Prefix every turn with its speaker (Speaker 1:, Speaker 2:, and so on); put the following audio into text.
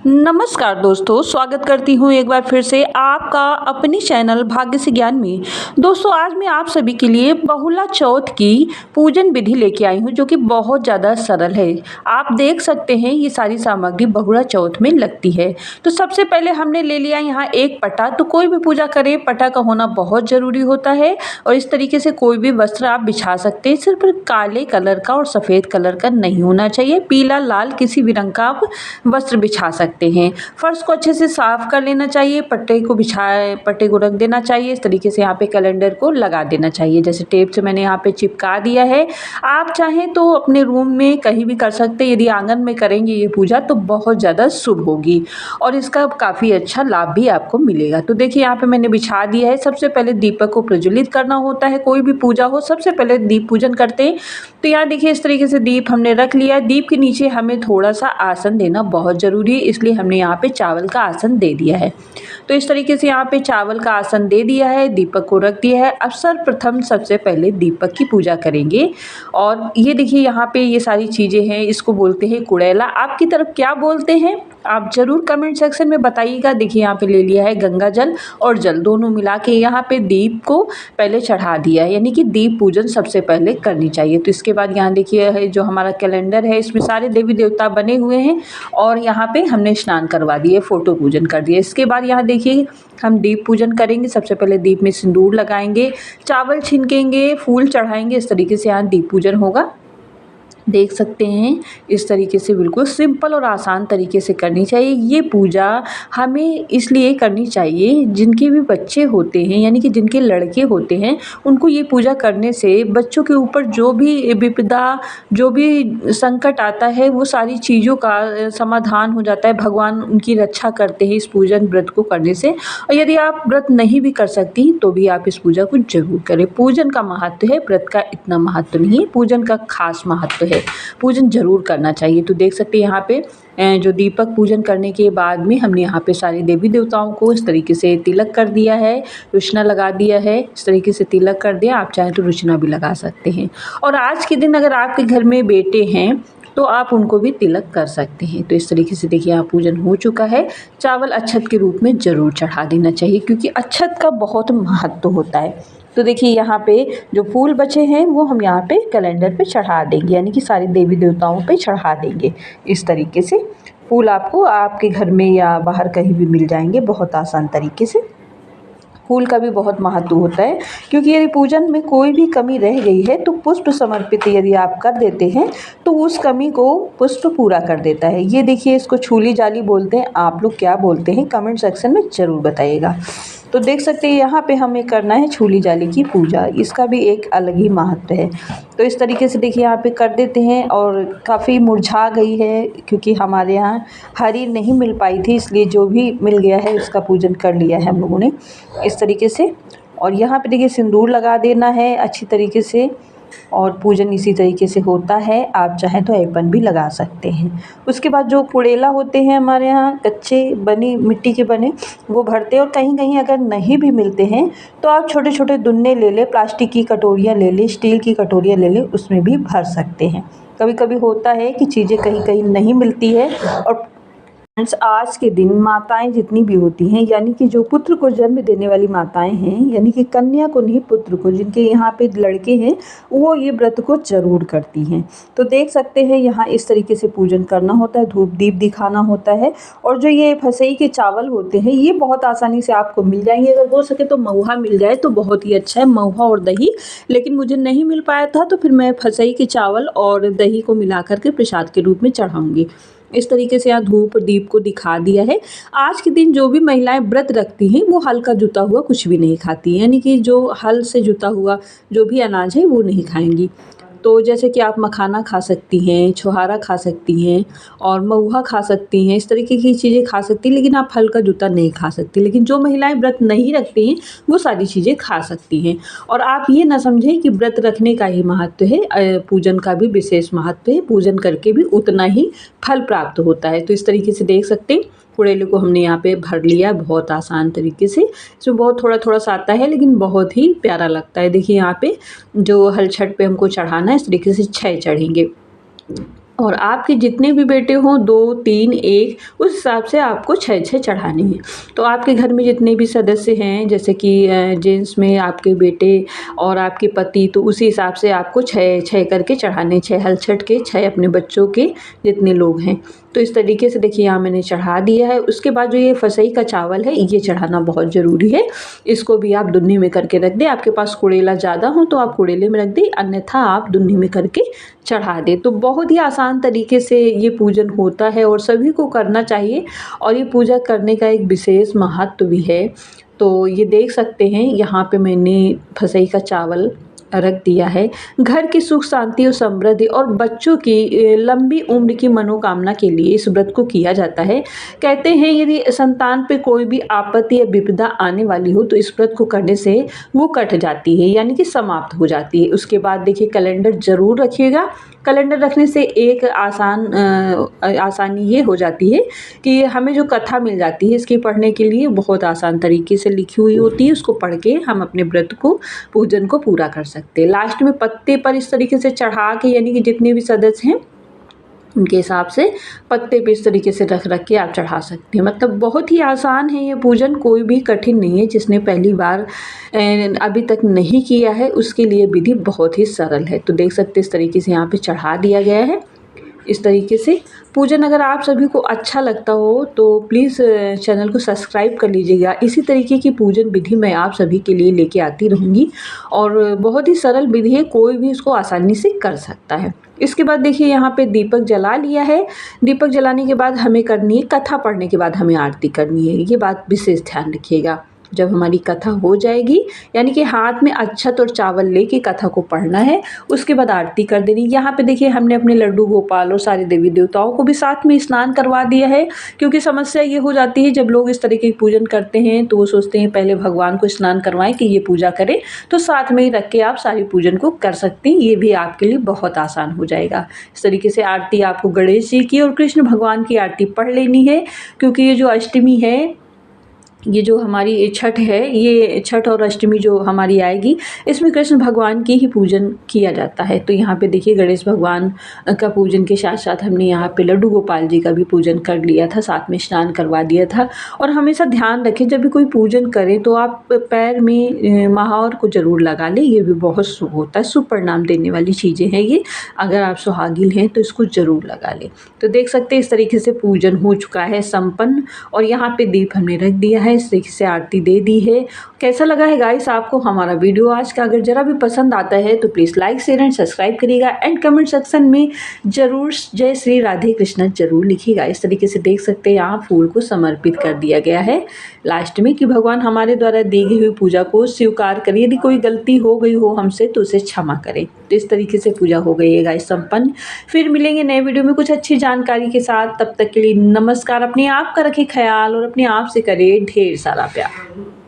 Speaker 1: नमस्कार दोस्तों, स्वागत करती हूँ एक बार फिर से आपका अपने चैनल भाग्य से ज्ञान में। दोस्तों, आज मैं आप सभी के लिए बहुला चौथ की पूजन विधि लेके आई हूँ जो कि बहुत ज़्यादा सरल है। आप देख सकते हैं ये सारी सामग्री बहुला चौथ में लगती है। तो सबसे पहले हमने ले लिया यहाँ एक पटा। तो कोई भी पूजा करे पटा का होना बहुत ज़रूरी होता है। और इस तरीके से कोई भी वस्त्र आप बिछा सकते हैं, सिर्फ काले कलर का और सफ़ेद कलर का नहीं होना चाहिए। पीला लाल किसी भी रंग का आप वस्त्र बिछा सकते हैं। फर्श को अच्छे से साफ कर लेना चाहिए, पट्टे को रख देना चाहिए। इस तरीके से यहाँ पे कैलेंडर को लगा देना चाहिए, जैसे टेप से मैंने यहाँ पे चिपका दिया है। आप चाहें तो अपने रूम में कहीं भी कर सकते हैं। यदि आंगन में करेंगे ये पूजा तो बहुत ज़्यादा शुभ होगी और इसका काफ़ी अच्छा लाभ भी आपको मिलेगा। तो देखिए यहाँ पे मैंने बिछा दिया है। सबसे पहले दीपक को प्रज्वलित करना होता है। कोई भी पूजा हो सबसे पहले दीप पूजन करते हैं। तो यहाँ देखिए इस तरीके से दीप हमने रख लिया है। दीप के नीचे हमें थोड़ा सा आसन देना बहुत ज़रूरी है, इसलिए हमने यहाँ पे चावल का आसन दे दिया है। तो इस तरीके से यहाँ पे चावल का आसन दे दिया है, दीपक को रख दिया है। अब सर्वप्रथम सबसे पहले दीपक की पूजा करेंगे। और ये देखिए यहाँ पे ये सारी चीज़ें हैं, इसको बोलते हैं कुड़ैला। आपकी तरफ क्या बोलते हैं आप ज़रूर कमेंट सेक्शन में बताइएगा। देखिए यहाँ पे ले लिया है गंगा जल और जल दोनों मिला के यहाँ पे दीप को पहले चढ़ा दिया है, यानी कि दीप पूजन सबसे पहले करनी चाहिए। तो इसके बाद यहाँ देखिए है जो हमारा कैलेंडर है, इसमें सारे देवी देवता बने हुए हैं और यहाँ पे हमने स्नान करवा दिए, फोटो पूजन कर दिया। इसके बाद यहाँ देखिए हम दीप पूजन करेंगे। सबसे पहले दीप में सिंदूर लगाएंगे, चावल छिनकेंगे, फूल चढ़ाएंगे। इस तरीके से यहाँ दीप पूजन होगा। देख सकते हैं इस तरीके से बिल्कुल सिंपल और आसान तरीके से करनी चाहिए। ये पूजा हमें इसलिए करनी चाहिए, जिनके भी बच्चे होते हैं यानी कि जिनके लड़के होते हैं उनको ये पूजा करने से बच्चों के ऊपर जो भी विपदा, जो भी संकट आता है वो सारी चीज़ों का समाधान हो जाता है। भगवान उनकी रक्षा करते हैं इस पूजन व्रत को करने से। और यदि आप व्रत नहीं भी कर सकती तो भी आप इस पूजा को जरूर करें। पूजन का महत्व है, व्रत का इतना महत्व नहीं है। पूजन का खास महत्व है, पूजन जरूर करना चाहिए। तो देख सकते हैं यहाँ पे जो दीपक पूजन करने के बाद में हमने यहाँ पे सारे देवी देवताओं को इस तरीके से तिलक कर दिया है, रुचना लगा दिया है। इस तरीके से तिलक कर दिया, आप चाहें तो रुचना भी लगा सकते हैं। और आज के दिन अगर आपके घर में बेटे हैं तो आप उनको भी तिलक कर सकते हैं। तो इस तरीके से देखिए यहाँ पूजन हो चुका है। चावल अक्षत के रूप में ज़रूर चढ़ा देना चाहिए, क्योंकि अक्षत का बहुत महत्व होता है। तो देखिए यहाँ पे जो फूल बचे हैं वो हम यहाँ पे कैलेंडर पे चढ़ा देंगे, यानी कि सारे देवी देवताओं पे चढ़ा देंगे। इस तरीके से फूल आपको आपके घर में या बाहर कहीं भी मिल जाएंगे बहुत आसान तरीके से। फूल का भी बहुत महत्व होता है, क्योंकि यदि पूजन में कोई भी कमी रह गई है तो पुष्प समर्पित यदि आप कर देते हैं तो उस कमी को पुष्प पूरा कर देता है। ये देखिए इसको छूली जाली बोलते हैं। आप लोग क्या बोलते हैं कमेंट सेक्शन में ज़रूर बताइएगा। तो देख सकते हैं यहाँ पे हमें करना है छूली जाली की पूजा, इसका भी एक अलग ही महत्व है। तो इस तरीके से देखिए यहाँ पे कर देते हैं। और काफ़ी मुरझा गई है, क्योंकि हमारे यहाँ हरी नहीं मिल पाई थी, इसलिए जो भी मिल गया है उसका पूजन कर लिया है हम लोगों ने इस तरीके से। और यहाँ पे देखिए सिंदूर लगा देना है अच्छी तरीके से, और पूजन इसी तरीके से होता है। आप चाहें तो ऐपन भी लगा सकते हैं। उसके बाद जो कुड़ेला होते हैं हमारे यहाँ कच्चे बने मिट्टी के बने, वो भरते हैं। और कहीं कहीं अगर नहीं भी मिलते हैं तो आप छोटे छोटे दुन्ने ले लें, प्लास्टिक की कटोरियाँ ले लें, स्टील की कटोरियाँ ले लें, उसमें भी भर सकते हैं। कभी कभी होता है कि चीज़ें कहीं कहीं नहीं मिलती है। और फ्रेंड्स, आज के दिन माताएं जितनी भी होती हैं, यानी कि जो पुत्र को जन्म देने वाली माताएं हैं, यानी कि कन्या को नहीं पुत्र को, जिनके यहाँ पे लड़के हैं, वो ये व्रत को जरूर करती हैं। तो देख सकते हैं यहाँ इस तरीके से पूजन करना होता है, धूप दीप दिखाना होता है। और जो ये फसई के चावल होते हैं ये बहुत आसानी से आपको मिल जाएंगे। अगर हो सके तो महुआ मिल जाए तो बहुत ही अच्छा है, महुआ और दही। लेकिन मुझे नहीं मिल पाया था तो फिर मैं फसई के चावल और दही को मिला करके प्रसाद के रूप में चढ़ाऊँगी। इस तरीके से यहाँ धूप दीप को दिखा दिया है। आज के दिन जो भी महिलाएं व्रत रखती हैं वो हल का जुता हुआ कुछ भी नहीं खाती, यानी कि जो हल से जुता हुआ जो भी अनाज है वो नहीं खाएंगी। तो जैसे कि आप मखाना खा सकती हैं, छुहारा खा सकती हैं और महुआ खा सकती हैं, इस तरीके की चीज़ें खा सकती हैं। लेकिन आप हल का जूता नहीं खा सकती। लेकिन जो महिलाएं व्रत नहीं रखती हैं वो सारी चीज़ें खा सकती हैं। और आप ये ना समझें कि व्रत रखने का ही महत्व है, पूजन का भी विशेष महत्व है। पूजन करके भी उतना ही फल प्राप्त होता है। तो इस तरीके से देख सकते हैं कुड़ेले को हमने यहाँ पे भर लिया बहुत आसान तरीके से। इसमें बहुत थोड़ा थोड़ा सा आता है लेकिन बहुत ही प्यारा लगता है। देखिए यहाँ पे जो हल छठ पे हमको चढ़ाना है, इस तरीके से 6 चढ़ेंगे। और आपके जितने भी बेटे हों 2, 3, 1 उस हिसाब से आपको 6-6 चढ़ाने हैं। तो आपके घर में जितने भी सदस्य हैं जैसे कि जेंट्स में आपके बेटे और आपके पति, तो उसी हिसाब से आपको 6-6 करके चढ़ाने, 6 हल छठ के, 6 अपने बच्चों के जितने लोग हैं। तो इस तरीके से देखिए यहाँ मैंने चढ़ा दिया है। उसके बाद जो ये फसई का चावल है ये चढ़ाना बहुत ज़रूरी है। इसको भी आप दुन्नी में करके रख दें। आपके पास कुड़ेला ज़्यादा हो तो आप कुड़ेले में रख दें, अन्यथा आप दुन्नी में करके चढ़ा दें। तो बहुत ही आसान तरीके से ये पूजन होता है और सभी को करना चाहिए और ये पूजा करने का एक विशेष महत्व भी है। तो ये देख सकते हैं यहाँ पे मैंने फसई का चावल रख दिया है। घर की सुख शांति और समृद्धि और बच्चों की लंबी उम्र की मनोकामना के लिए इस व्रत को किया जाता है। कहते हैं यदि संतान पे कोई भी आपत्ति या विपदा आने वाली हो तो इस व्रत को करने से वो कट जाती है, यानी कि समाप्त हो जाती है। उसके बाद देखिए कैलेंडर ज़रूर रखिएगा। कैलेंडर रखने से एक आसानी ये हो जाती है कि हमें जो कथा मिल जाती है इसकी पढ़ने के लिए बहुत आसान तरीके से लिखी हुई होती है। उसको पढ़ के हम अपने व्रत को, पूजन को पूरा कर सकते हैं। लास्ट में पत्ते पर इस तरीके से चढ़ा के, यानी कि जितने भी सदस्य हैं उनके हिसाब से पत्ते पे इस तरीके से रख रख के आप चढ़ा सकते हैं। मतलब बहुत ही आसान है ये पूजन, कोई भी कठिन नहीं है। जिसने पहली बार अभी तक नहीं किया है उसके लिए विधि बहुत ही सरल है। तो देख सकते हैं इस तरीके से यहाँ पे चढ़ा दिया गया है। इस तरीके से पूजन अगर आप सभी को अच्छा लगता हो तो प्लीज़ चैनल को सब्सक्राइब कर लीजिएगा। इसी तरीके की पूजन विधि मैं आप सभी के लिए लेके आती रहूँगी और बहुत ही सरल विधि है, कोई भी इसको आसानी से कर सकता है। इसके बाद देखिए यहाँ पे दीपक जला लिया है। दीपक जलाने के बाद हमें करनी है, कथा पढ़ने के बाद हमें आरती करनी है। ये बात विशेष ध्यान रखिएगा। जब हमारी कथा हो जाएगी, यानी कि हाथ में अक्षत और चावल लेके कथा को पढ़ना है, उसके बाद आरती कर देनी। यहाँ पे देखिए हमने अपने लड्डू गोपाल और सारे देवी देवताओं को भी साथ में स्नान करवा दिया है, क्योंकि समस्या ये हो जाती है जब लोग इस तरीके की पूजन करते हैं तो वो सोचते हैं पहले भगवान को स्नान करवाएं कि ये पूजा करें, तो साथ में ही रख के आप सारी पूजन को कर सकते हैं। ये भी आपके लिए बहुत आसान हो जाएगा। इस तरीके से आरती आपको गणेश जी की और कृष्ण भगवान की आरती पढ़ लेनी है, क्योंकि ये जो अष्टमी है, ये जो हमारी छठ है, ये छठ और अष्टमी जो हमारी आएगी इसमें कृष्ण भगवान की ही पूजन किया जाता है। तो यहाँ पे देखिए गणेश भगवान का पूजन के साथ साथ हमने यहाँ पे लड्डू गोपाल जी का भी पूजन कर लिया था, साथ में स्नान करवा दिया था। और हमेशा ध्यान रखें जब भी कोई पूजन करें तो आप पैर में महावर को ज़रूर लगा लें। ये भी बहुत शुभ होता है, शुभ परिणाम देने वाली चीज़ें हैं ये। अगर आप सुहागिन हैं तो इसको ज़रूर लगा लें। तो देख सकते हैं इस तरीके से पूजन हो चुका है संपन्न और यहाँ पे दीप हमने रख दिया है, इस तरीके से आरती दे दी है। कैसा लगा है गाइस आपको हमारा वीडियो आज का? अगर ज़रा भी पसंद आता है तो please like share and subscribe करिएगा एंड कमेंट सेक्शन में ज़रूर जय श्री राधे कृष्ण ज़रूर लिखिएगा। इस तरीके से देख सकते हैं यहाँ फूल को समर्पित कर दिया गया है लास्ट में कि भगवान हमारे द्वारा दी गई हुई पूजा को स्वीकार करिए। यदि कोई गलती हो गई हो हमसे तो उसे क्षमा करें। तो इस तरीके से पूजा हो गई है गाइस संपन्न। फिर मिलेंगे नए वीडियो में कुछ अच्छी जानकारी के साथ। तब तक के लिए नमस्कार। अपने आप का रखें ख्याल और अपने आप से करें ढेर सारा प्यार।